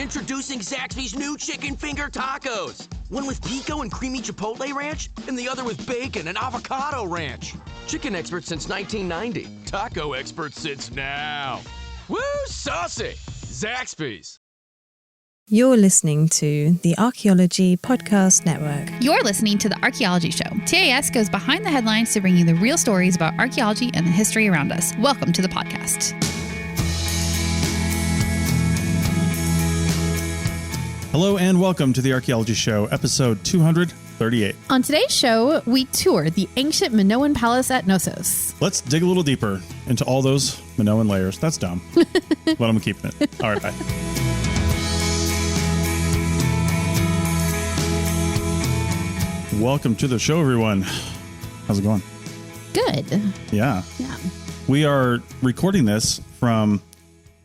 Introducing Zaxby's new chicken finger tacos. One with pico and creamy chipotle ranch, and the other with bacon and avocado ranch. Chicken expert since 1990. Taco expert since now. Woo, saucy! Zaxby's. You're listening to the Archaeology Podcast Network. You're listening to The Archaeology Show. TAS goes behind the headlines to bring you the real stories about archaeology and the history around us. Welcome to the podcast. Hello and welcome to the Archaeology Show, episode 238. On today's show, we tour the ancient Minoan palace at Knossos. Let's dig a little deeper into all those Minoan layers. That's dumb, but I'm keeping it. All right, bye. Welcome to the show, everyone. How's it going? Good. Yeah. Yeah. We are recording this from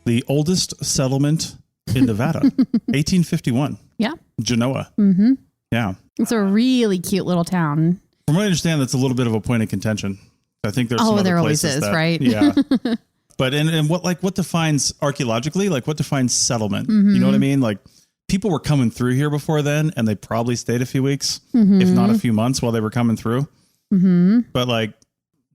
the oldest settlement in Nevada, 1851. Yeah. Genoa. Mm-hmm. Yeah. It's a really cute little town. From what I understand, that's a little bit of a point of contention. I think there's some other there places always is, that, right? Yeah. But and what defines archaeologically, like what defines settlement? Mm-hmm. You know what I mean? Like people were coming through here before then, and they probably stayed a few weeks, if not a few months while they were coming through. Mm-hmm. But like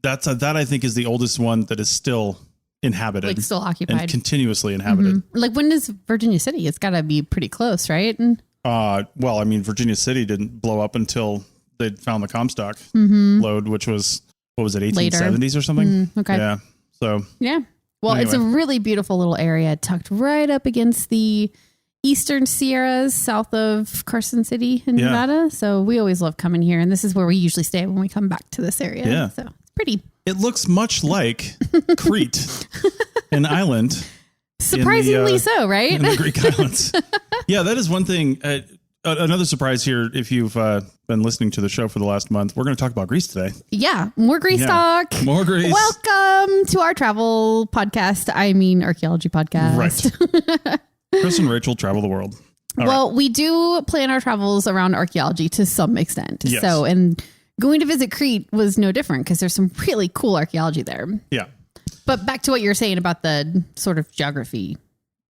that I think is the oldest one that is still inhabited, like still occupied, and continuously inhabited. Mm-hmm. Like when is Virginia City? It's got to be pretty close, right? Well, I mean, Virginia City didn't blow up until they found the Comstock lode, which was, what was it, 1870s later or something? Okay. Yeah. So yeah. Well, anyway. It's a really beautiful little area tucked right up against the Eastern Sierras south of Carson City in Nevada. So we always love coming here. And this is where we usually stay when we come back to this area. Yeah. So it's pretty. It looks much like Crete, an island. Surprisingly so, right? In the Greek islands. Yeah, that is one thing. Another surprise here, if you've been listening to the show for the last month, we're going to talk about Greece today. Yeah, more Greece talk. More Greece. Welcome to our travel podcast. I mean, archaeology podcast. Right. Chris and Rachel travel the world. All right. We do plan our travels around archaeology to some extent. Yes. So, and going to visit Crete was no different because there's some really cool archaeology there. Yeah. But back to what you were saying about the sort of geography.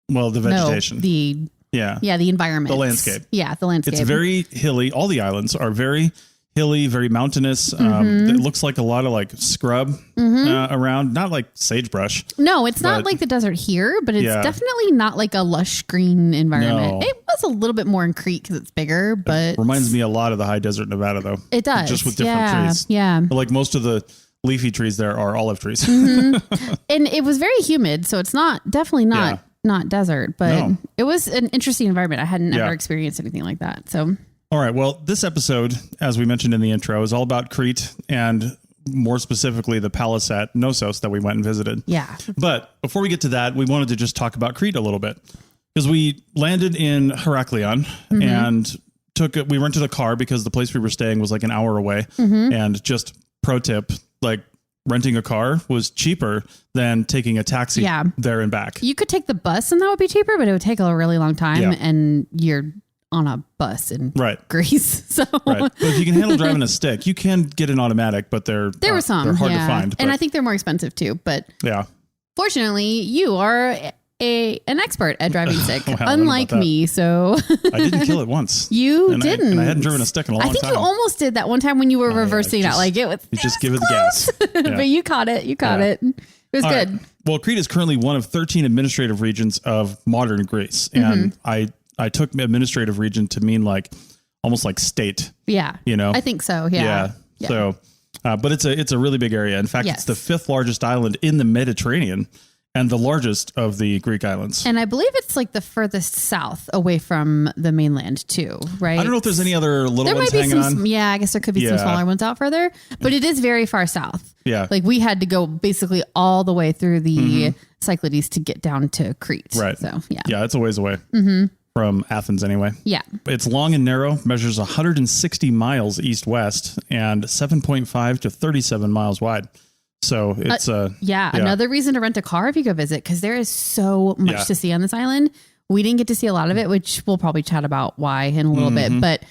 Well, the vegetation. The environment. The landscape. Yeah, the landscape. It's very hilly. All the islands are very hilly, very mountainous. It looks like a lot of like scrub around, not like sagebrush. No, it's not like the desert here, but it's definitely not like a lush green environment. No. It was a little bit more in Crete because it's bigger, but it reminds me a lot of the high desert Nevada, though. It does. Just with different trees. Yeah. Like most of the leafy trees there are olive trees. And it was very humid, so it's definitely not desert, but it was an interesting environment. I hadn't ever experienced anything like that. So, all right. Well, this episode, as we mentioned in the intro, is all about Crete and more specifically the palace at Knossos that we went and visited. Yeah. But before we get to that, we wanted to just talk about Crete a little bit because we landed in Heraklion and we rented a car because the place we were staying was like an hour away. And just pro tip, like renting a car was cheaper than taking a taxi there and back. You could take the bus and that would be cheaper, but it would take a really long time and you're on a bus in Greece. So But if you can handle driving a stick, you can get an automatic, but they're hard to find. And I think they're more expensive too, but fortunately you are an expert at driving stick, unlike me. So I didn't kill it once. You didn't. And I hadn't driven a stick in a long time. I think you almost did that one time when you were reversing out. Like it was. You just give it the gas. But you caught it. You caught it. It was good. Right. Well, Crete is currently one of 13 administrative regions of modern Greece. And I took administrative region to mean like almost like state. Yeah. You know? I think so. Yeah. So, but it's a really big area. In fact, it's the 5th largest island in the Mediterranean and the largest of the Greek islands. And I believe it's like the furthest south away from the mainland too, right? I don't know if there's any other little ones hanging on. Yeah, I guess there could be some smaller ones out further, but it is very far south. Yeah. Like we had to go basically all the way through the Cyclades to get down to Crete. Right. So, yeah. Yeah, it's a ways away from Athens anyway. Yeah. It's long and narrow, measures 160 miles east-west and 7.5 to 37 miles wide. So it's another reason to rent a car if you go visit, because there is so much to see on this island. We didn't get to see a lot of it, which we'll probably chat about why in a little bit, but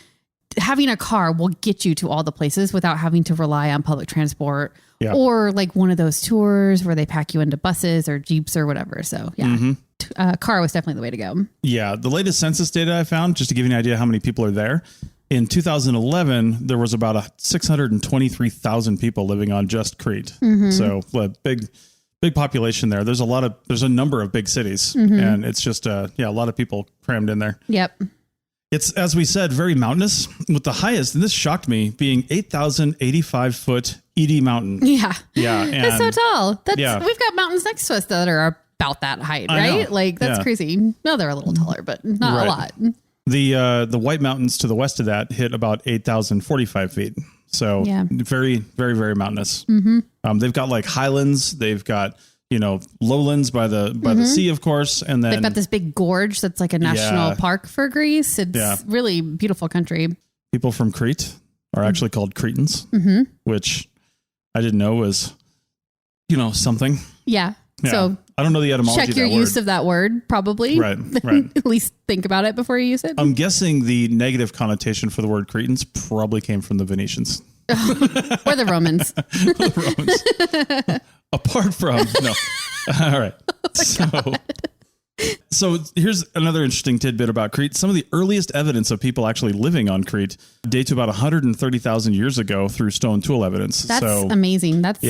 having a car will get you to all the places without having to rely on public transport or like one of those tours where they pack you into buses or Jeeps or whatever. So car was definitely the way to go. Yeah. The latest census data I found, just to give you an idea how many people are there, in 2011, there was about 623,000 people living on just Crete. So a big population there. There's a number of big cities, and it's just, a lot of people crammed in there. Yep. It's, as we said, very mountainous, with the highest, and this shocked me, being 8,085 foot Edie Mountain. Yeah. Yeah. And It's so tall. Yeah. We've got mountains next to us that are about that height, I right? know. Like, that's crazy. No, they're a little taller, but not a lot. The White Mountains to the west of that hit about 8,045 feet. So very, very, very mountainous. They've got like highlands. They've got, lowlands by the sea, of course. And then they've got this big gorge that's like a national park for Greece. It's really beautiful country. People from Crete are actually called Cretans, which I didn't know was, something. Yeah. So I don't know the etymology check your of that use word. of that word, probably. Right. At least think about it before you use it. I'm guessing the negative connotation for the word Cretans probably came from the Venetians. Or the Romans. Apart from, no. All right. So here's another interesting tidbit about Crete. Some of the earliest evidence of people actually living on Crete date to about 130,000 years ago through stone tool evidence. That's amazing. That's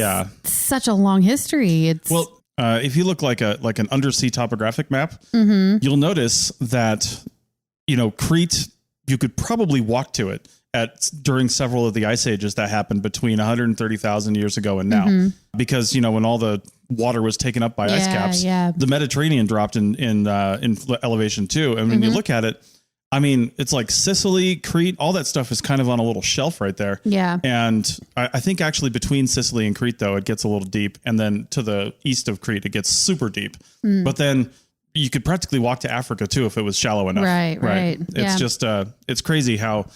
such a long history. If you look like an undersea topographic map, you'll notice that, Crete, you could probably walk to it during several of the ice ages that happened between 130,000 years ago and now, because, when all the water was taken up by ice caps, the Mediterranean dropped in elevation too. And when you look at it, I mean, it's like Sicily, Crete, all that stuff is kind of on a little shelf right there. Yeah. And I think actually between Sicily and Crete, though, it gets a little deep. And then to the east of Crete, it gets super deep. But then you could practically walk to Africa too if it was shallow enough. Right. It's just, it's crazy how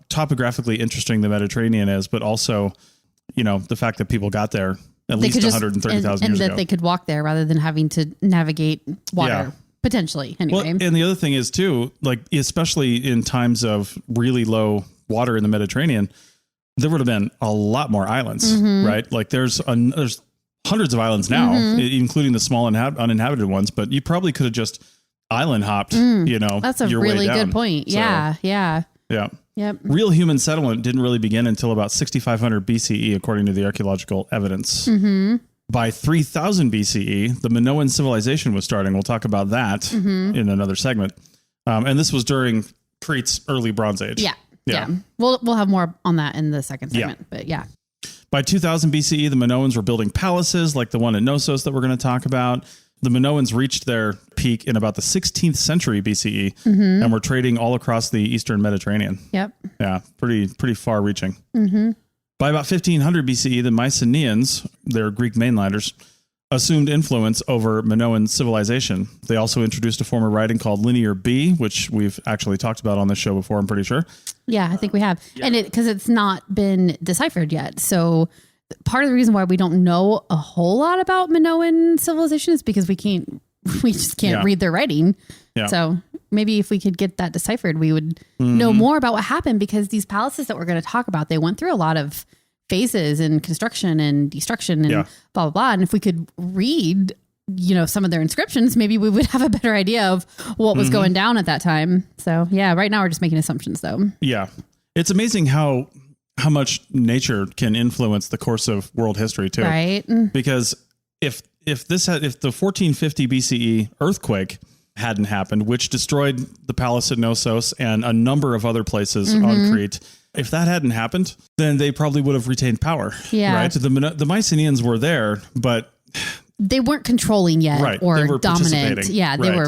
topographically interesting the Mediterranean is, but also, the fact that people got there at least 130,000 years ago. And that they could walk there rather than having to navigate water, potentially, anyway. Well, and the other thing is, too, like, especially in times of really low water in the Mediterranean, there would have been a lot more islands, right? Like, there's hundreds of islands now, including the small uninhabited ones, but you probably could have just island hopped, That's a your really way down. good point. So, Yeah. Yep. Real human settlement didn't really begin until about 6,500 BCE, according to the archaeological evidence. By 3000 BCE, the Minoan civilization was starting. We'll talk about that in another segment. And this was during Crete's early Bronze Age. Yeah. We'll have more on that in the second segment, but yeah. By 2000 BCE, the Minoans were building palaces like the one at Knossos that we're going to talk about. The Minoans reached their peak in about the 16th century BCE and were trading all across the Eastern Mediterranean. Yep. Yeah, pretty far reaching. By about 1500 BCE, the Mycenaeans, they're Greek mainlanders, assumed influence over Minoan civilization. They also introduced a form of writing called Linear B, which we've actually talked about on this show before, I'm pretty sure. Yeah, I think we have. Yeah. And because it's not been deciphered yet. So part of the reason why we don't know a whole lot about Minoan civilization is because we just can't read their writing. Yeah. So maybe if we could get that deciphered, we would know more about what happened, because these palaces that we're going to talk about, they went through a lot of phases in construction and destruction and blah, blah, blah. And if we could read, some of their inscriptions, maybe we would have a better idea of what was going down at that time. So yeah, right now we're just making assumptions though. Yeah. It's amazing how much nature can influence the course of world history too. Right. Because if the 1450 BCE earthquake hadn't happened, which destroyed the palace at Knossos and a number of other places on Crete, if that hadn't happened, then they probably would have retained power. Yeah. Right. The Mycenaeans were there, but they weren't controlling yet, right. Or they were dominant. Yeah. They were.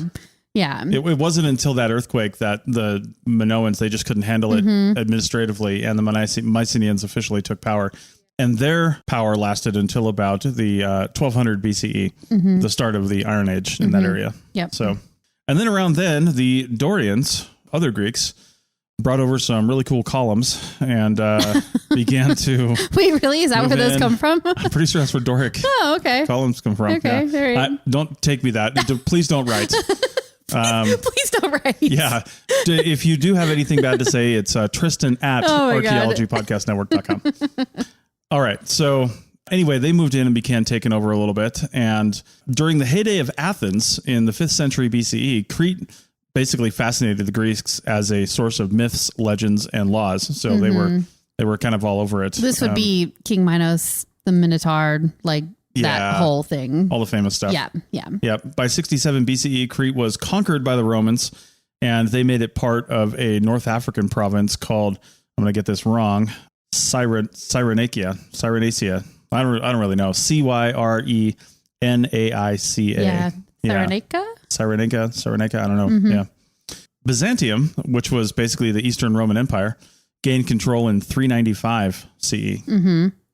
Yeah. It wasn't until that earthquake that the Minoans, they just couldn't handle it administratively, and the Mycenaeans officially took power. And their power lasted until about the 1200 BCE, the start of the Iron Age in that area. Yep. So, and then around then, the Dorians, other Greeks, brought over some really cool columns and began to... Wait, really? Is that where those come from? I'm pretty sure that's where Doric columns come from. Okay, yeah. Don't take me that. Please don't write. Please don't write. Yeah. If you do have anything bad to say, it's Tristan at archaeologypodcastnetwork.com. All right. So Anyway, they moved in and began taking over a little bit. And during the heyday of Athens in the 5th century BCE, Crete basically fascinated the Greeks as a source of myths, legends, and laws. So they were kind of all over it. This would be King Minos, the Minotaur, like that whole thing. All the famous stuff. Yeah. By 67 BCE, Crete was conquered by the Romans, and they made it part of a North African province called, I'm going to get this wrong, Cyrenaica. I don't really know. Cyrenaica. Yeah. Cyrenaica. I don't know. Yeah. Byzantium, which was basically the Eastern Roman Empire, gained control in 395 CE.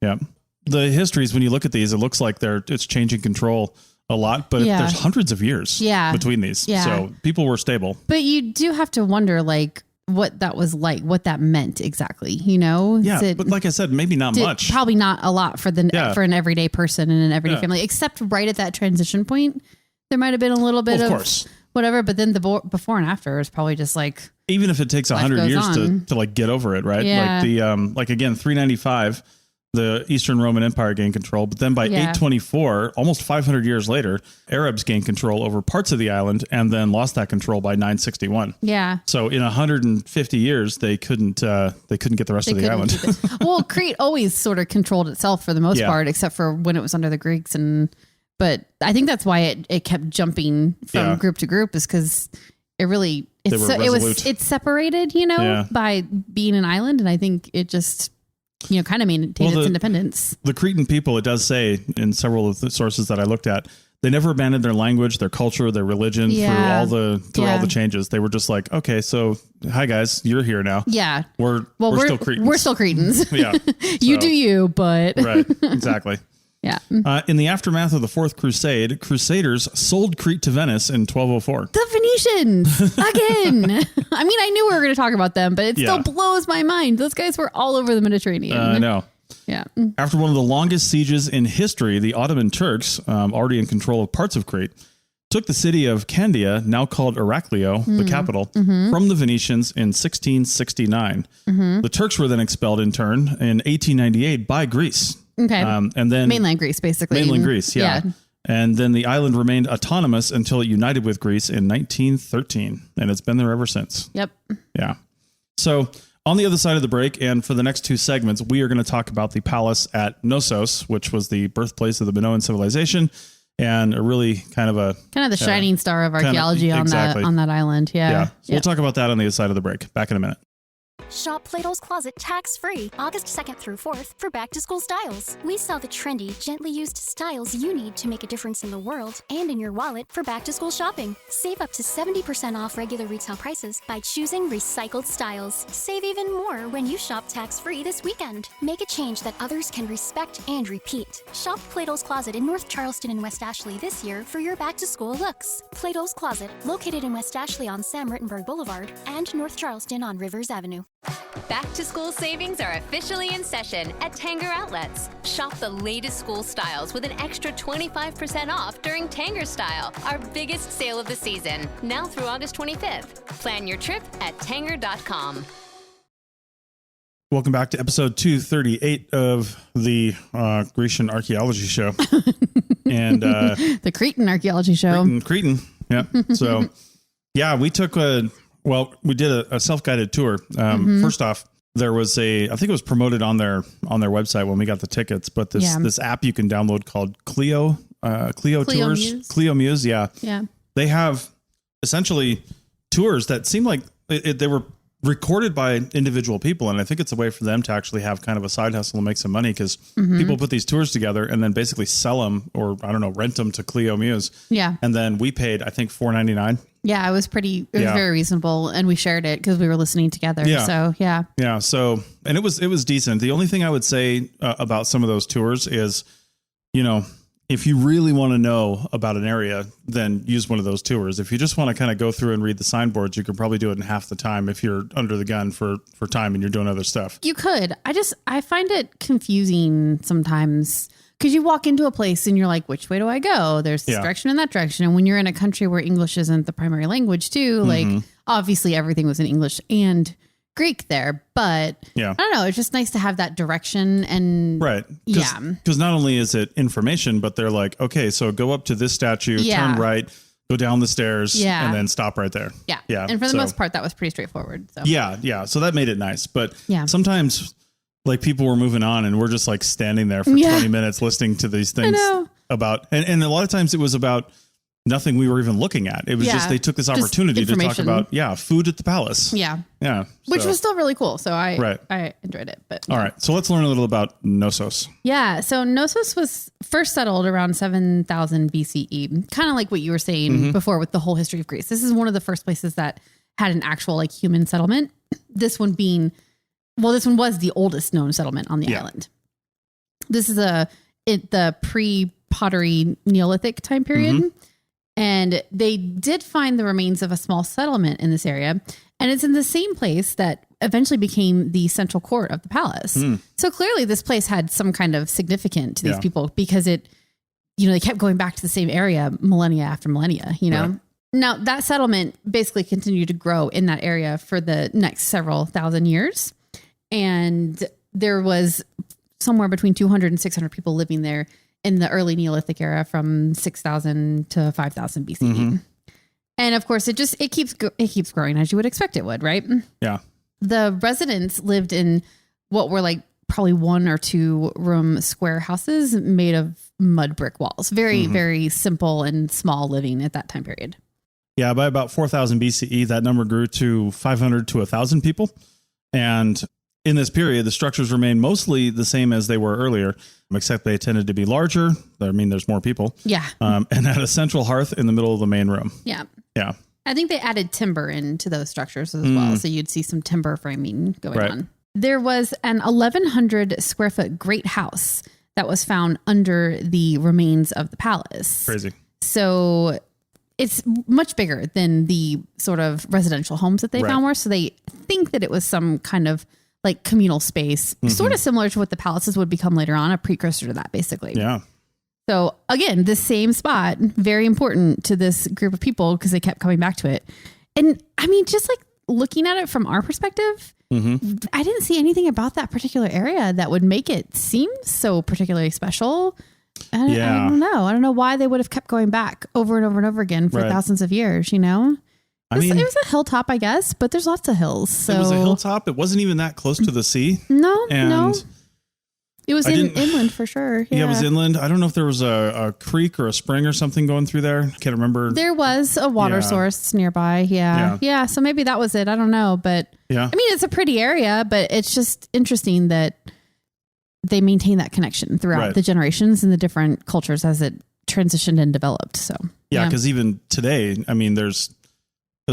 Yeah. The histories, when you look at these, it looks like it's changing control a lot, but there's hundreds of years between these. Yeah. So people were stable. But you do have to wonder, like, what that was like, what that meant exactly, you know? Yeah, but like I said, maybe not much. Probably not a lot for for an everyday person and an everyday family, except right at that transition point. There might have been a little bit of whatever, but then the before and after is probably just like, even if it takes 100 years to like get over it, right? Yeah. Like like again, 395, the Eastern Roman Empire gained control, but then by 824, almost 500 years later, Arabs gained control over parts of the island and then lost that control by 961. Yeah. So in 150 years, they couldn't get the rest of the island. Well, Crete always sort of controlled itself for the most part, except for when it was under the Greeks. But I think that's why it kept jumping from group to group, is because it's separated, you know, by being an island. And I think it just, you know, kind of maintained its independence. The Cretan people, it does say in several of the sources that I looked at, they never abandoned their language, their culture, their religion through all the changes. They were just like, okay, so hi guys, you're here now. Yeah. We're still Cretans. We're still Cretans. Yeah. You do you, but. Right. Exactly. Yeah. In the aftermath of the Fourth Crusade, Crusaders sold Crete to Venice in 1204. The Venetians again. I mean, I knew we were going to talk about them, but it still blows my mind. Those guys were all over the Mediterranean. I know. Yeah. After one of the longest sieges in history, the Ottoman Turks, already in control of parts of Crete, took the city of Candia, now called Heraclio, the capital, from the Venetians in 1669. The Turks were then expelled in turn in 1898 by Greece. Okay. And then mainland Greece, basically. Mainland Greece, yeah. And then the island remained autonomous until it united with Greece in 1913. And it's been there ever since. Yep. Yeah. So on the other side of the break, and for the next two segments, we are going to talk about the palace at Knossos, which was the birthplace of the Minoan civilization, and a really kind of the shining star of archaeology on that island. Yeah. So we'll talk about that on the other side of the break. Back in a minute. Shop Plato's Closet tax-free August 2nd through 4th for back-to-school styles. We sell the trendy, gently used styles you need to make a difference in the world and in your wallet for back-to-school shopping. Save up to 70% off regular retail prices by choosing recycled styles. Save even more when you shop tax-free this weekend. Make a change that others can respect and repeat. Shop Plato's Closet in North Charleston and West Ashley this year for your back-to-school looks. Plato's Closet, located in West Ashley on Sam Rittenberg Boulevard and North Charleston on Rivers Avenue. Back-to-school savings are officially in session at Tanger Outlets. Shop the latest school styles with an extra 25% off during Tanger Style, our biggest sale of the season, now through August 25th. Plan your trip at tanger.com. Welcome back to episode 238 of the Grecian Archaeology Show. And the Cretan Archaeology Show. Cretan. Yeah. So, yeah, we took we did a self-guided tour. First off, there was I think it was promoted on their website when we got the tickets, but this app you can download called Clio Tours. Clio Muse. Yeah. Yeah. They have essentially tours that seem like they were recorded by individual people. And I think it's a way for them to actually have kind of a side hustle and make some money, because people put these tours together and then basically sell them, or I don't know, rent them to Clio Muse. Yeah. And then we paid, I think, $4.99. Yeah, it was very reasonable, and we shared it because we were listening together. Yeah. So, yeah. Yeah. So, and it was decent. The only thing I would say about some of those tours is, you know, if you really want to know about an area, then use one of those tours. If you just want to kind of go through and read the signboards, you can probably do it in half the time if you're under the gun for time and you're doing other stuff. You could. I find it confusing sometimes, because you walk into a place and you're like, which way do I go? There's this direction and that direction. And when you're in a country where English isn't the primary language too, like obviously everything was in English and Greek there, but I don't know. It's just nice to have that direction and right. Because not only is it information, but they're like, okay, so go up to this statue, turn right, go down the stairs, and then stop right there. Yeah. Yeah. And for the most part, that was pretty straightforward. So. Yeah. So that made it nice. But sometimes like people were moving on and we're just like standing there for 20 minutes listening to these things about, and a lot of times it was about nothing we were even looking at. It was just, they took this opportunity to talk about, food at the palace. Yeah. Yeah. Which was still really cool. So I enjoyed it. But all right. So let's learn a little about Knossos. Yeah. So Knossos was first settled around 7000 BCE, kind of like what you were saying before with the whole history of Greece. This is one of the first places that had an actual like human settlement. This one was the oldest known settlement on the island. This is the pre-pottery Neolithic time period. And they did find the remains of a small settlement in this area. And it's in the same place that eventually became the central court of the palace. So clearly this place had some kind of significance to these people because it, they kept going back to the same area millennia after millennia, Right. Now that settlement basically continued to grow in that area for the next several thousand years. And there was somewhere between 200 and 600 people living there in the early Neolithic era from 6000 to 5000 BCE. And of course it keeps growing as you would expect it would, right? Yeah. The residents lived in what were like probably 1 or 2 room square houses made of mud brick walls. Very, very simple and small living at that time period. Yeah. By about 4000 BCE, that number grew to 500 to 1000 people. And in this period, the structures remained mostly the same as they were earlier, except they tended to be larger. I mean, there's more people. Yeah. And had a central hearth in the middle of the main room. Yeah. Yeah. I think they added timber into those structures as well. So you'd see some timber framing going on. There was an 1,100 square foot great house that was found under the remains of the palace. Crazy. So it's much bigger than the sort of residential homes that they found were. So they think that it was some kind of like communal space, sort of similar to what the palaces would become later on, a precursor to that, basically. Yeah. So again, this same spot, very important to this group of people because they kept coming back to it. And I mean, just like looking at it from our perspective, I didn't see anything about that particular area that would make it seem so particularly special. I don't know. I don't know why they would have kept going back over and over and over again for thousands of years, I mean, it was a hilltop, I guess, but there's lots of hills. So it was a hilltop. It wasn't even that close to the sea. No. It was inland for sure. Yeah, it was inland. I don't know if there was a creek or a spring or something going through there. I can't remember. There was a water source nearby. Yeah. So maybe that was it. I don't know. But I mean, it's a pretty area, but it's just interesting that they maintain that connection throughout the generations and the different cultures as it transitioned and developed. So yeah, because even today, I mean, there's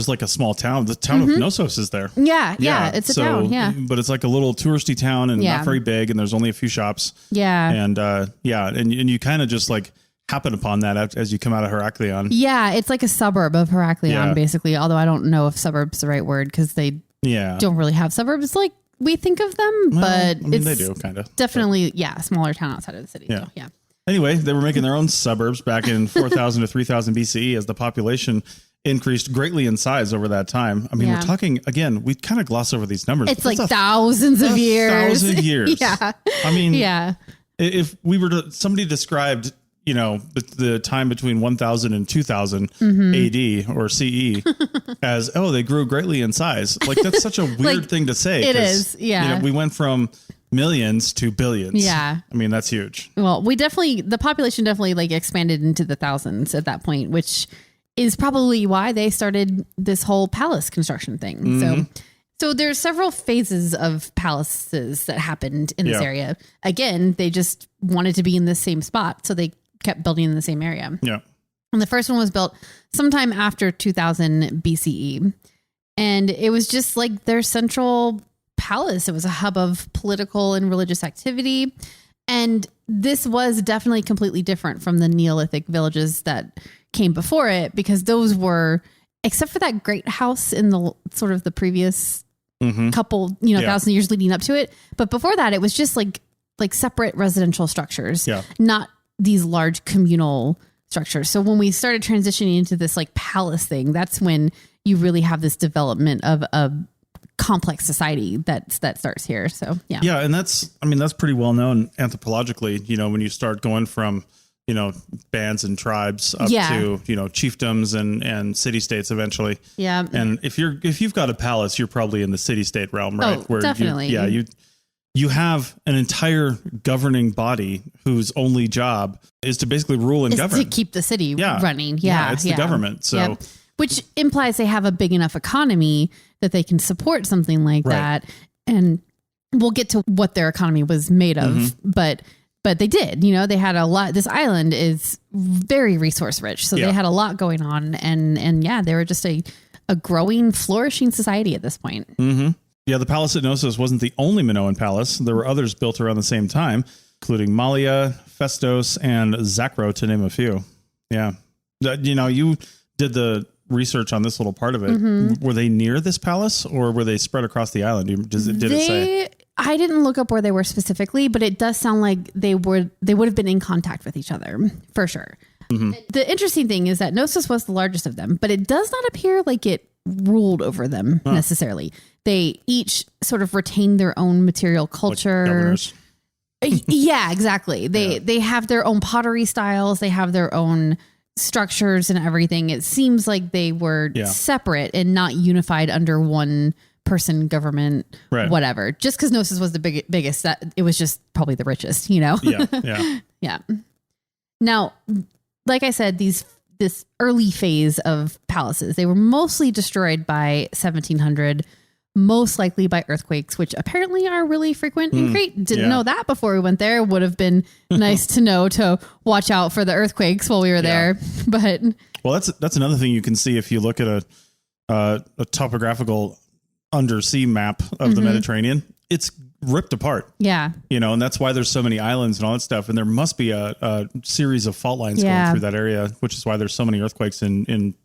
like a small town. The town of Knossos is there. Yeah. It's a town. Yeah. But it's like a little touristy town and not very big. And there's only a few shops. Yeah. And and you kind of just like happen upon that as you come out of Heraklion. Yeah. It's like a suburb of Heraklion, basically. Although I don't know if suburb's the right word because they don't really have suburbs like we think of them. But they do kind of. Definitely, a smaller town outside of the city. Yeah. So, yeah. Anyway, they were making their own suburbs back in 4000 to 3000 BCE as the population increased greatly in size over that time. I mean, we're talking, again, we kind of gloss over these numbers. It's like thousands of years. 1,000 years. Yeah. I mean, if we were to, somebody described, the time between 1000 and 2000 AD or CE as, they grew greatly in size. Like, that's such a weird thing to say. It is. Yeah. We went from millions to billions. Yeah. I mean, that's huge. Well, the population definitely like expanded into the thousands at that point, which is probably why they started this whole palace construction thing. So there's several phases of palaces that happened in this area. Again, they just wanted to be in the same spot. So they kept building in the same area. Yeah. And the first one was built sometime after 2000 BCE. And it was just like their central palace. It was a hub of political and religious activity. And this was definitely completely different from the Neolithic villages that came before it, because those were, except for that great house in the sort of the previous couple, 1,000 years leading up to it. But before that, it was just like separate residential structures, not these large communal structures. So when we started transitioning into this like palace thing, that's when you really have this development of a complex society that starts here. So yeah. Yeah. And that's pretty well known anthropologically, when you start going from, bands and tribes up to, chiefdoms and city states eventually. Yeah. And if you've got a palace, you're probably in the city state realm, right? Oh, definitely. You have an entire governing body whose only job is to basically rule and govern. To keep the city running. Yeah. It's the government. So. Yep. Which implies they have a big enough economy that they can support something like that. And we'll get to what their economy was made of, but they did, they had a lot. This island is very resource rich. So they had a lot going on, and they were just a growing, flourishing society at this point. Mm-hmm. Yeah. The palace at Knossos wasn't the only Minoan palace. There were others built around the same time, including Mallia, Festos, and Zacro, to name a few. Yeah. You did the research on this little part of it. Mm-hmm. Were they near this palace, or were they spread across the island? Did it say? I didn't look up where they were specifically, but it does sound like they would have been in contact with each other for sure. Mm-hmm. The interesting thing is that Knossos was the largest of them, but it does not appear like it ruled over them necessarily. They each sort of retained their own material culture. Like governors. Yeah, exactly. They have their own pottery styles. They have their own structures and everything. It seems like they were separate and not unified under one person, government, whatever. Just because Knossos was the biggest, that it was just probably the richest, Yeah. Yeah. Now, like I said, this early phase of palaces, they were mostly destroyed by 1700, most likely by earthquakes, which apparently are really frequent in Crete. Didn't know that before we went there. Would have been nice to know to watch out for the earthquakes while we were there. But that's another thing you can see if you look at a topographical undersea map of the Mediterranean. It's ripped apart. Yeah. And that's why there's so many islands and all that stuff. And there must be a series of fault lines going through that area, which is why there's so many earthquakes in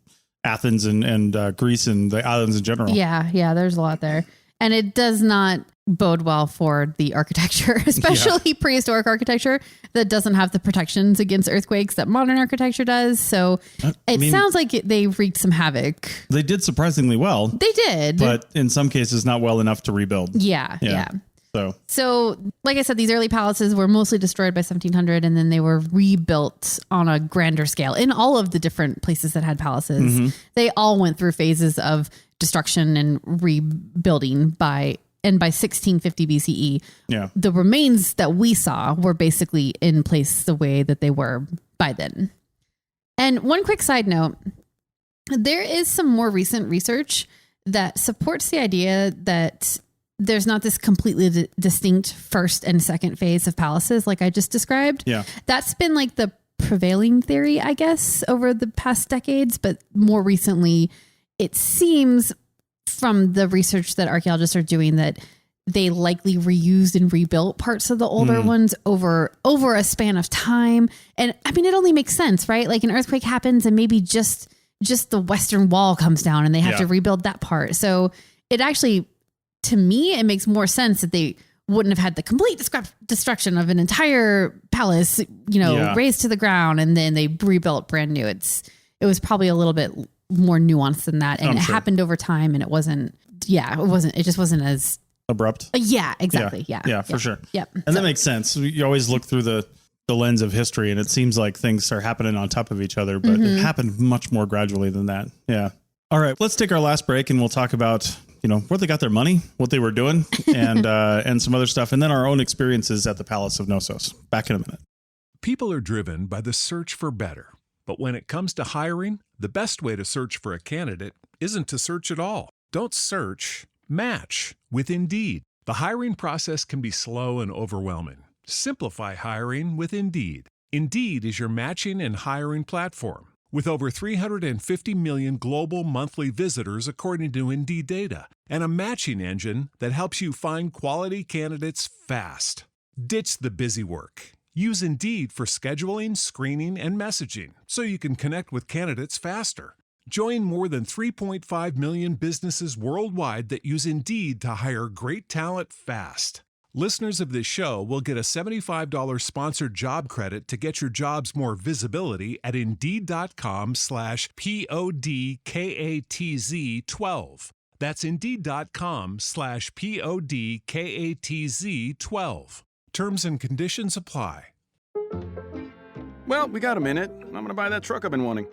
Athens and Greece and the islands in general. Yeah, there's a lot there. And it does not bode well for the architecture, especially prehistoric architecture that doesn't have the protections against earthquakes that modern architecture does. So it sounds like they wreaked some havoc. They did surprisingly well. They did. But in some cases, not well enough to rebuild. Yeah. So, like I said, these early palaces were mostly destroyed by 1700, and then they were rebuilt on a grander scale in all of the different places that had palaces. Mm-hmm. They all went through phases of destruction and rebuilding by 1650 BCE. The remains that we saw were basically in place the way that they were by then. And one quick side note, there is some more recent research that supports the idea that there's not this completely distinct first and second phase of palaces like I just described. Yeah. That's been like the prevailing theory, I guess, over the past decades. But more recently, it seems from the research that archaeologists are doing that they likely reused and rebuilt parts of the older ones over a span of time. And I mean, it only makes sense, right? Like an earthquake happens and maybe just the western wall comes down and they have to rebuild that part. So it actually, to me, it makes more sense that they wouldn't have had the complete destruction of an entire palace, razed to the ground, and then they rebuilt brand new. It was probably a little bit more nuanced than that. And happened over time, and it just wasn't as abrupt. Yeah, exactly. Yeah, for sure. Yep. And that makes sense. You always look through the lens of history, and it seems like things are happening on top of each other, but it happened much more gradually than that. Yeah. All right, let's take our last break and we'll talk about where they got their money, what they were doing, and some other stuff, and then our own experiences at the Palace of Knossos. Back in a minute. People are driven by the search for better. But when it comes to hiring, the best way to search for a candidate isn't to search at all. Don't search, match with Indeed. The hiring process can be slow and overwhelming. Simplify hiring with Indeed. Indeed is your matching and hiring platform. With over 350 million global monthly visitors according to Indeed data, and a matching engine that helps you find quality candidates fast. Ditch the busy work. Use Indeed for scheduling, screening, and messaging so you can connect with candidates faster. Join more than 3.5 million businesses worldwide that use Indeed to hire great talent fast. Listeners of this show will get a $75 sponsored job credit to get your jobs more visibility at Indeed.com/PODKATZ12. That's Indeed.com/PODKATZ12. Terms and conditions apply. Well, we got a minute. I'm going to buy that truck I've been wanting.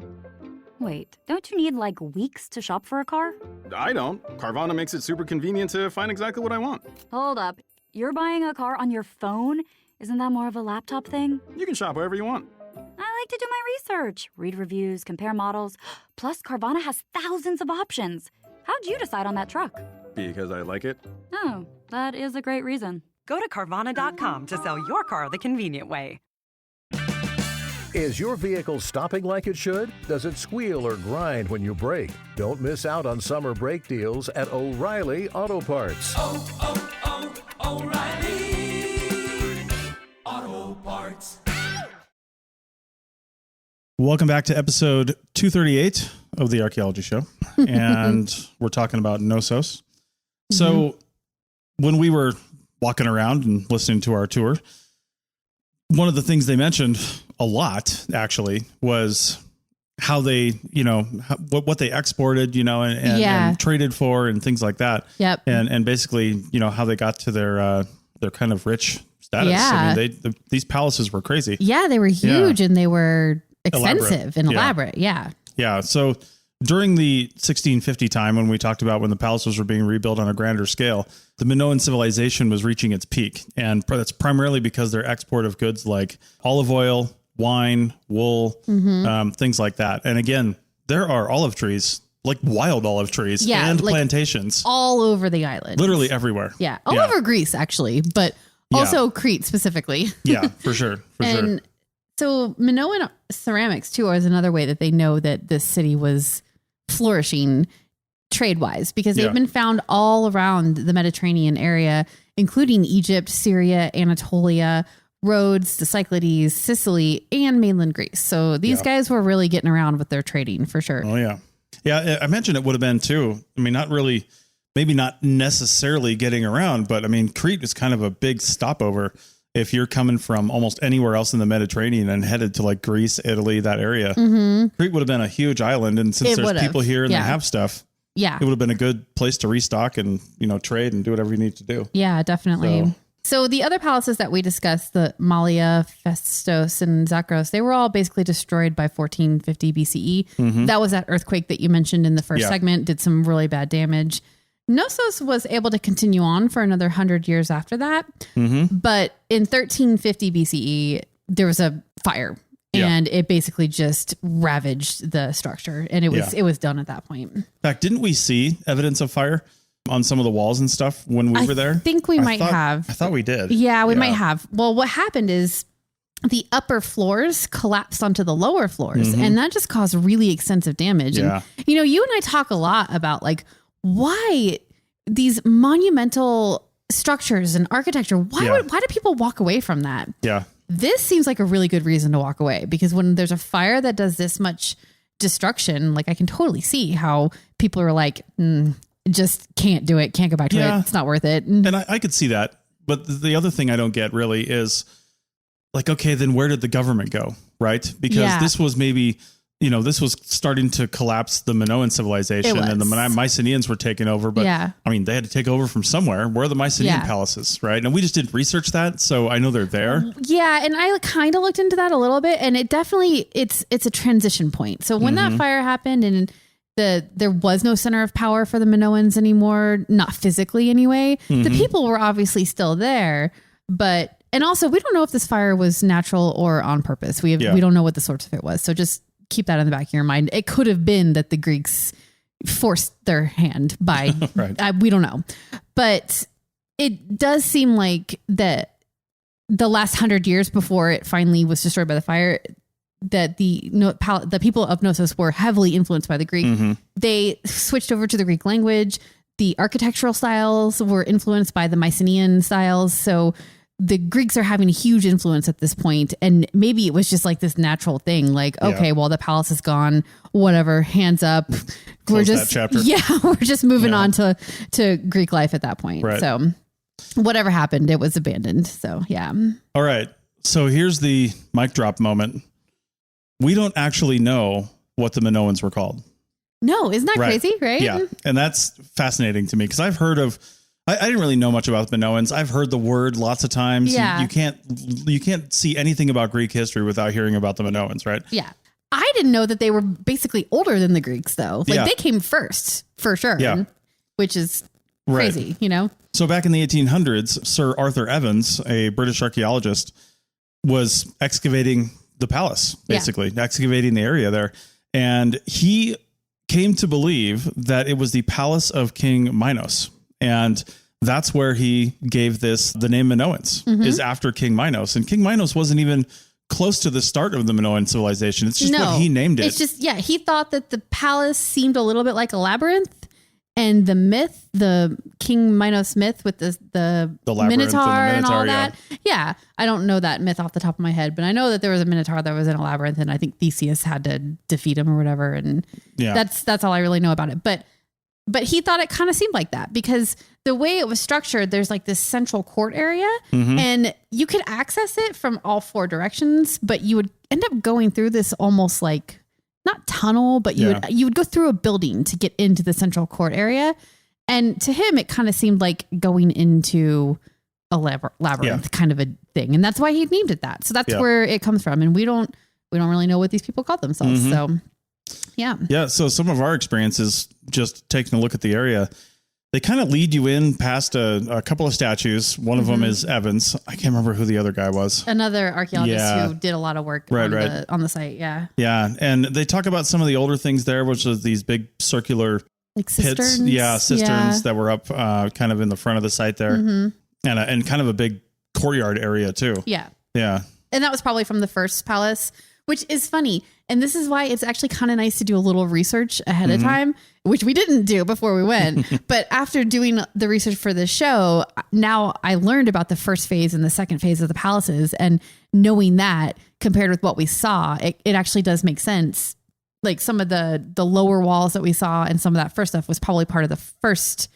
Wait, don't you need like weeks to shop for a car? I don't. Carvana makes it super convenient to find exactly what I want. Hold up. You're buying a car on your phone? Isn't that more of a laptop thing? You can shop wherever you want. I like to do my research, read reviews, compare models. Plus, Carvana has thousands of options. How'd you decide on that truck? Because I like it. Oh, that is a great reason. Go to Carvana.com to sell your car the convenient way. Is your vehicle stopping like it should? Does it squeal or grind when you brake? Don't miss out on summer brake deals at O'Reilly Auto Parts. O'Reilly Auto Parts. Welcome back to episode 238 of the Archaeology Show. And we're talking about Knossos. So when we were walking around and listening to our tour, one of the things they mentioned a lot, actually, was how they, what they exported, and traded for and things like that. Yep. And basically, how they got to their kind of rich status. Yeah. I mean, these palaces were crazy. Yeah, they were huge and they were expensive and elaborate. Yeah. Yeah. So during the 1650 time, when we talked about when the palaces were being rebuilt on a grander scale, the Minoan civilization was reaching its peak. And that's primarily because their export of goods like olive oil, wine, wool, things like that. And again, there are olive trees, like wild olive trees and plantations all over the island. Literally everywhere. Yeah. All over Greece, actually, but also Crete specifically. Yeah, for sure. And so Minoan ceramics, too, is another way that they know that this city was flourishing trade-wise, because they've been found all around the Mediterranean area, including Egypt, Syria, Anatolia, Rhodes, the Cyclades, Sicily, and mainland Greece. So these guys were really getting around with their trading for sure. Oh, yeah. Yeah, I mentioned it would have been, too. I mean, not really, maybe not necessarily getting around, but I mean, Crete is kind of a big stopover if you're coming from almost anywhere else in the Mediterranean and headed to like Greece, Italy, that area. Crete would have been a huge island. And since there's people here and they have stuff, it would have been a good place to restock and, trade and do whatever you need to do. Yeah, definitely. So the other palaces that we discussed, the Malia, Festos, and Zakros, they were all basically destroyed by 1450 BCE. That was that earthquake that you mentioned in the first segment, did some really bad damage. Knossos was able to continue on for another 100 years after that. But in 1350 BCE, there was a fire and it basically just ravaged the structure, and it was done at that point. In fact, didn't we see evidence of fire on some of the walls and stuff when we were there? I think we might have. I thought we did. Yeah, we might have. Well, what happened is the upper floors collapsed onto the lower floors, and that just caused really extensive damage. And, you and I talk a lot about like, why these monumental structures and architecture, why do people walk away from that? Yeah. This seems like a really good reason to walk away, because when there's a fire that does this much destruction, like I can totally see how people are like, just can't do it. Can't go back to it. It's not worth it. And I could see that. But the other thing I don't get really is like, okay, then where did the government go? Right. Because this was maybe, this was starting to collapse the Minoan civilization, and the Mycenaeans were taking over. But I mean, they had to take over from somewhere. Where are the Mycenaean palaces? Right. And we just didn't research that. So I know they're there. Yeah. And I kind of looked into that a little bit, and it definitely, it's a transition point. So when that fire happened and there was no center of power for the Minoans anymore, not physically anyway, the people were obviously still there, and also we don't know if this fire was natural or on purpose. We don't know what the source of it was. So just keep that in the back of your mind. It could have been that the Greeks forced their hand by, we don't know, but it does seem like that the last 100 years before it finally was destroyed by the fire, that the people of Knossos were heavily influenced by the Greek. They switched over to the Greek language. The architectural styles were influenced by the Mycenaean styles. So the Greeks are having a huge influence at this point. And maybe it was just like this natural thing. Like, okay, well, the palace is gone, whatever, hands up. We're just moving on to Greek life at that point. Right. So whatever happened, it was abandoned. So, yeah. All right. So here's the mic drop moment. We don't actually know what the Minoans were called. No, isn't that Right. crazy? Right? Yeah. And that's fascinating to me because I've heard of, I didn't really know much about the Minoans. I've heard the word lots of times. Yeah. You can't see anything about Greek history without hearing about the Minoans, right? Yeah. I didn't know that they were basically older than the Greeks, though. Like, Yeah. they came first, for sure. Yeah. Which is crazy, you know? So back in the 1800s, Sir Arthur Evans, a British archaeologist, was excavating the palace, basically, excavating the area there. And he came to believe that it was the palace of King Minos. And that's where he gave the name Minoans, is after King Minos. And King Minos wasn't even close to the start of the Minoan civilization. It's just what he named it. It's just, he thought that the palace seemed a little bit like a labyrinth. And the myth, the King Minos myth with the Minotaur and all that. Yeah. I don't know that myth off the top of my head, but I know that there was a Minotaur that was in a labyrinth, and I think Theseus had to defeat him or whatever. And that's all I really know about it. But he thought it kind of seemed like that because the way it was structured, there's like this central court area and you could access it from all four directions, but you would end up going through this almost like, not tunnel, but you would go through a building to get into the central court area. And to him, it kind of seemed like going into a labyrinth kind of a thing. And that's why he named it that. So that's where it comes from. And we don't really know what these people called themselves. So yeah. So some of our experiences, just taking a look at the area, they kind of lead you in past a couple of statues. One of them is Evans. I can't remember who the other guy was. Another archaeologist who did a lot of work on the site. Yeah. Yeah. And they talk about some of the older things there, which was these big circular like pits. cisterns. Yeah. Cisterns that were up kind of in the front of the site there. And kind of a big courtyard area too. Yeah. Yeah. And that was probably from the first palace, which is funny. And this is why it's actually kind of nice to do a little research ahead of time, which we didn't do before we went. But after doing the research for this show, now I learned about the first phase and the second phase of the palaces. And knowing that compared with what we saw, it actually does make sense. Like some of the lower walls that we saw and some of that first stuff was probably part of the first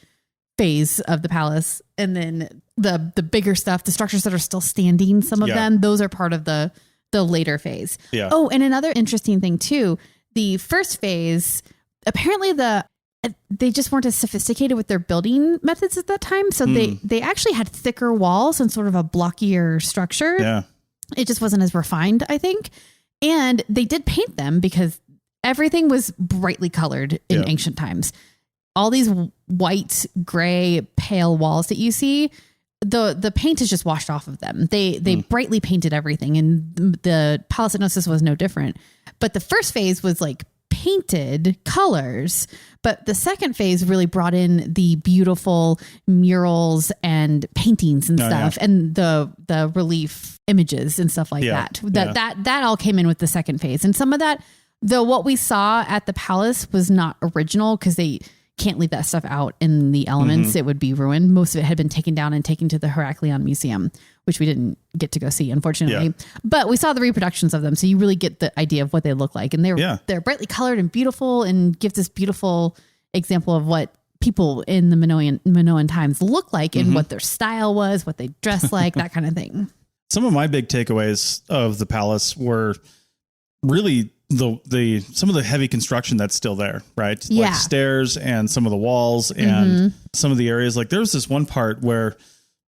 phase of the palace. And then the bigger stuff, the structures that are still standing, some of them, those are part of the later phase. Yeah. Oh, and another interesting thing too, the first phase, apparently they just weren't as sophisticated with their building methods at that time. So they actually had thicker walls and sort of a blockier structure. Yeah. It just wasn't as refined, I think. And they did paint them because everything was brightly colored in ancient times. All these white, gray, pale walls that you see, the paint is just washed off of them. They brightly painted everything, and the Palace at Knossos was no different. But the first phase was like painted colors, but the second phase really brought in the beautiful murals and paintings and stuff, and the relief images and stuff like that. That all came in with the second phase, and some of that, though, what we saw at the palace was not original because they can't leave that stuff out in the elements. It would be ruined. Most of it had been taken down and taken to the Heracleon Museum, which we didn't get to go see, unfortunately. But we saw the reproductions of them, so you really get the idea of what they look like. And they're brightly colored and beautiful, and give this beautiful example of what people in the Minoan times look like and what their style was, what they dressed like, that kind of thing. Some of my big takeaways of the palace were really some of the heavy construction that's still there, right? Yeah. Like stairs and some of the walls and some of the areas. Like there's this one part where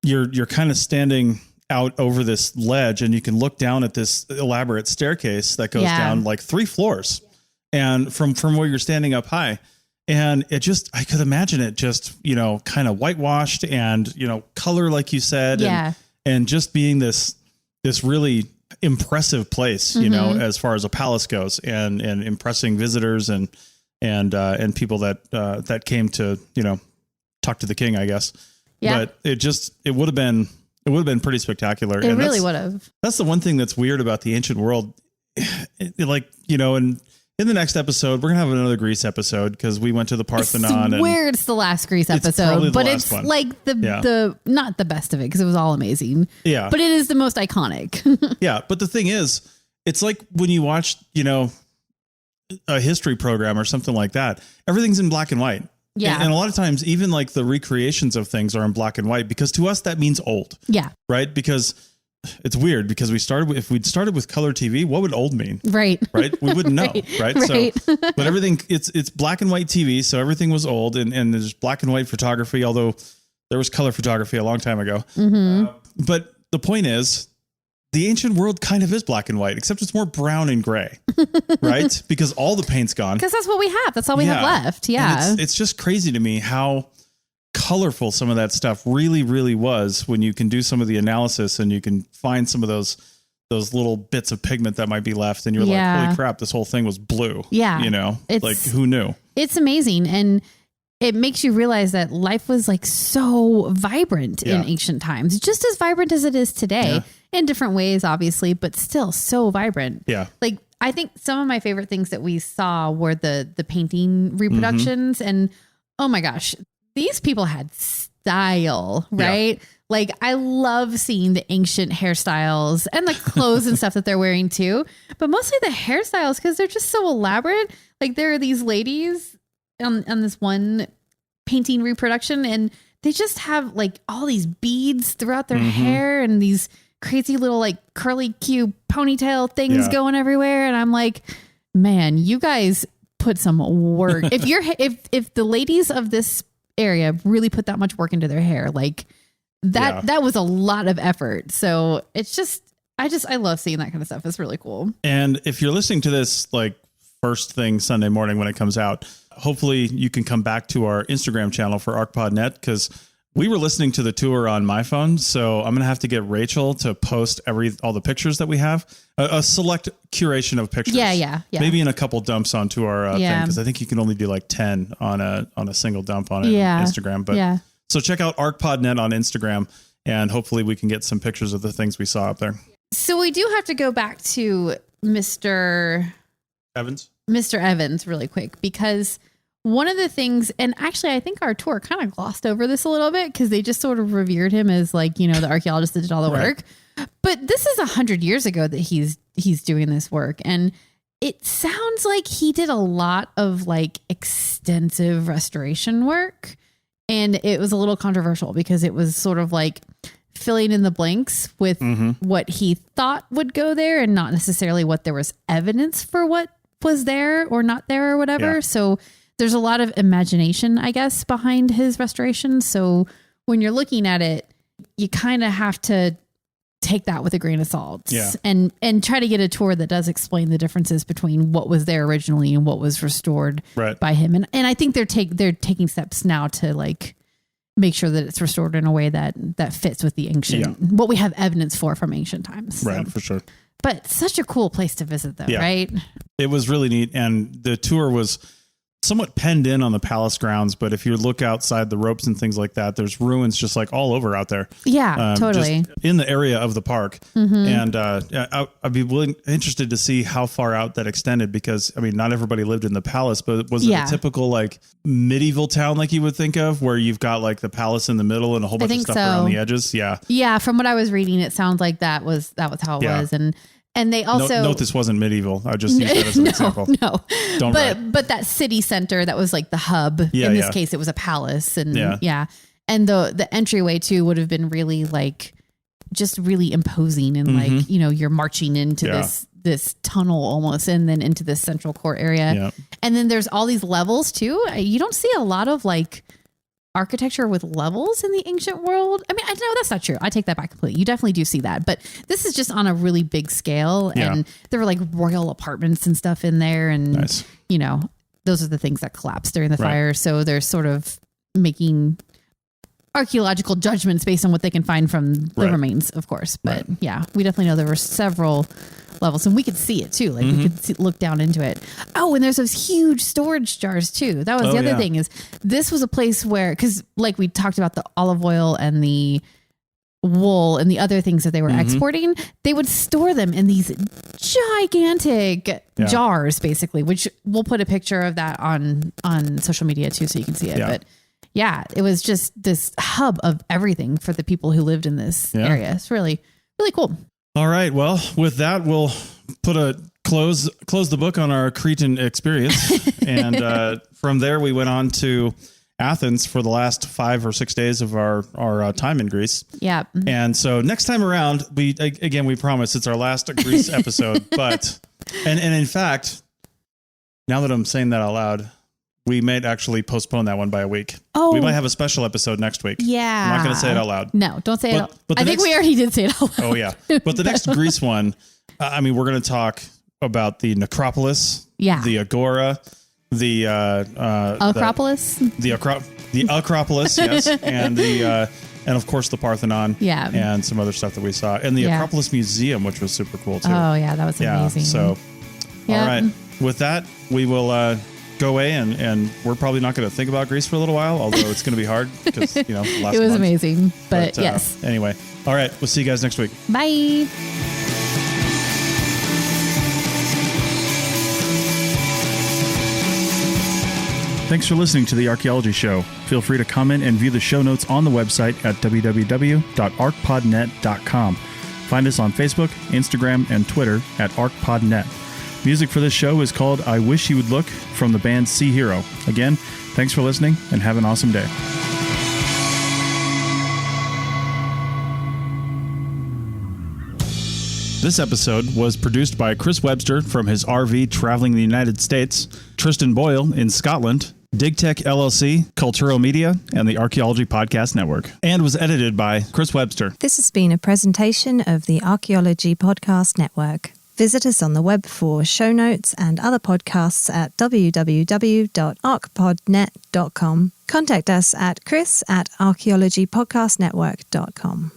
you're kind of standing out over this ledge and you can look down at this elaborate staircase that goes down like 3 floors, and from where you're standing up high. And it just, I could imagine it just, kind of whitewashed and, color, like you said, and just being this really impressive place, as far as a palace goes, and impressing visitors and people that came to, talk to the king, I guess. Yeah. But it would have been pretty spectacular. It really would have. That's the one thing that's weird about the ancient world. And in the next episode, we're going to have another Greece episode because we went to the Parthenon. I swear it's the last Greece episode, but it's one. Like the not the best of it because it was all amazing. Yeah. But it is the most iconic. Yeah. But the thing is, it's like when you watch, a history program or something like that, everything's in black and white. Yeah. And a lot of times, even like the recreations of things are in black and white because to us, that means old. Yeah. Right. Because it's weird because if we'd started with color TV, what would old mean? Right. Right. We wouldn't know. Right. Right. So, but everything, it's black and white TV. So everything was old and there's black and white photography, although there was color photography a long time ago. But the point is, the ancient world kind of is black and white, except it's more brown and gray, right? Because all the paint's gone. Because that's what we have. That's all we have left. Yeah. It's just crazy to me how colorful some of that stuff really, really was when you can do some of the analysis and you can find some of those little bits of pigment that might be left. And you're like, holy crap, this whole thing was blue. Yeah. You know, like who knew? It's amazing. And it makes you realize that life was like so vibrant in ancient times, just as vibrant as it is today in different ways, obviously, but still so vibrant. Yeah. Like, I think some of my favorite things that we saw were the painting reproductions and oh my gosh, these people had style, right? Yeah. Like I love seeing the ancient hairstyles and the clothes and stuff that they're wearing too, but mostly the hairstyles because they're just so elaborate. Like there are these ladies on this one painting reproduction and they just have like all these beads throughout their hair and these crazy little like curly cute ponytail things going everywhere. And I'm like, man, you guys put some work. If the ladies of this area really put that much work into their hair, like that was a lot of effort. So it's just, I love seeing that kind of stuff. It's really cool. And if you're listening to this, like first thing Sunday morning when it comes out, hopefully you can come back to our Instagram channel for ArcPodNet because we were listening to the tour on my phone. So I'm going to have to get Rachel to post all the pictures that we have, a select curation of pictures. Yeah. Maybe in a couple dumps onto our thing. Cause I think you can only do like 10 on a single dump on Instagram. But so check out ArcPodNet on Instagram and hopefully we can get some pictures of the things we saw up there. So we do have to go back to Mr. Evans really quick because one of the things, and actually I think our tour kind of glossed over this a little bit because they just sort of revered him as like, you know, the archaeologist that did all the work. But this is 100 years ago that he's doing this work. And it sounds like he did a lot of like extensive restoration work. And it was a little controversial because it was sort of like filling in the blanks with what he thought would go there and not necessarily what there was evidence for what was there or not there or whatever. So there's a lot of imagination, I guess, behind his restoration. So when you're looking at it, you kind of have to take that with a grain of salt and try to get a tour that does explain the differences between what was there originally and what was restored by him. And I think they're taking steps now to like make sure that it's restored in a way that fits with the ancient, what we have evidence for from ancient times. Right. For sure. But such a cool place to visit though, right? It was really neat. And the tour was somewhat penned in on the palace grounds, but if you look outside the ropes and things like that, there's ruins just like all over out there. Yeah, totally. Just in the area of the park. And I'd be interested to see how far out that extended because, I mean, not everybody lived in the palace, but was it a typical like medieval town like you would think of where you've got like the palace in the middle and a whole bunch of stuff around the edges? Yeah. Yeah, from what I was reading, it sounds like that was how it was. And they also note this wasn't medieval. I just used that as an example. No, but that city center that was like the hub. In this case, it was a palace, and and the entryway too would have been really like just really imposing and like you know you're marching into this tunnel almost, and then into this central court area, and then there's all these levels too. You don't see a lot of like architecture with levels in the ancient world. I mean, I know that's not true. I take that back completely. You definitely do see that, but this is just on a really big scale. And there were like royal apartments and stuff in there. And, you know, those are the things that collapsed during the fire. So they're sort of making archaeological judgments based on what they can find from the remains, of course. But yeah, we definitely know there were several levels and we could see it too. Like we could look down into it. Oh, and there's those huge storage jars too. That was the other thing is this was a place where, cause like we talked about the olive oil and the wool and the other things that they were exporting, they would store them in these gigantic jars basically, which we'll put a picture of that on social media too. So you can see it. But yeah, it was just this hub of everything for the people who lived in this area. It's really, really cool. All right. Well, with that, we'll put a close the book on our Cretan experience. And from there, we went on to Athens for the last 5 or 6 days of our time in Greece. Yeah. And so next time around, we promise it's our last Greece episode. But and in fact, now that I'm saying that out loud, we might actually postpone that one by a week. Oh, we might have a special episode next week. Yeah. I'm not going to say it out loud. No, don't say it. But I think we already did say it out loud. Oh yeah. But the next Greece one, we're going to talk about the necropolis, the agora, the Acropolis, the Acropolis, yes, and of course the Parthenon, and some other stuff that we saw, and the Acropolis Museum, which was super cool too. Oh yeah, that was amazing. So, all right, with that, we will go away, and we're probably not going to think about Greece for a little while, although it's going to be hard because last it was month. amazing. But yes. Anyway, all right, we'll see you guys next week. Bye. Thanks for listening to The Archaeology Show. Feel free to comment and view the show notes on the website at www.archpodnet.com. Find us on Facebook, Instagram, and Twitter at ArchPodNet. Music for this show is called I Wish You Would Look from the band Sea Hero. Again, thanks for listening and have an awesome day. This episode was produced by Chris Webster from his RV traveling the United States, Tristan Boyle in Scotland, DigTech LLC, Cultural Media, and the Archaeology Podcast Network, and was edited by Chris Webster. This has been a presentation of the Archaeology Podcast Network. Visit us on the web for show notes and other podcasts at www.archpodnet.com. Contact us at chris@archaeologypodcastnetwork.com.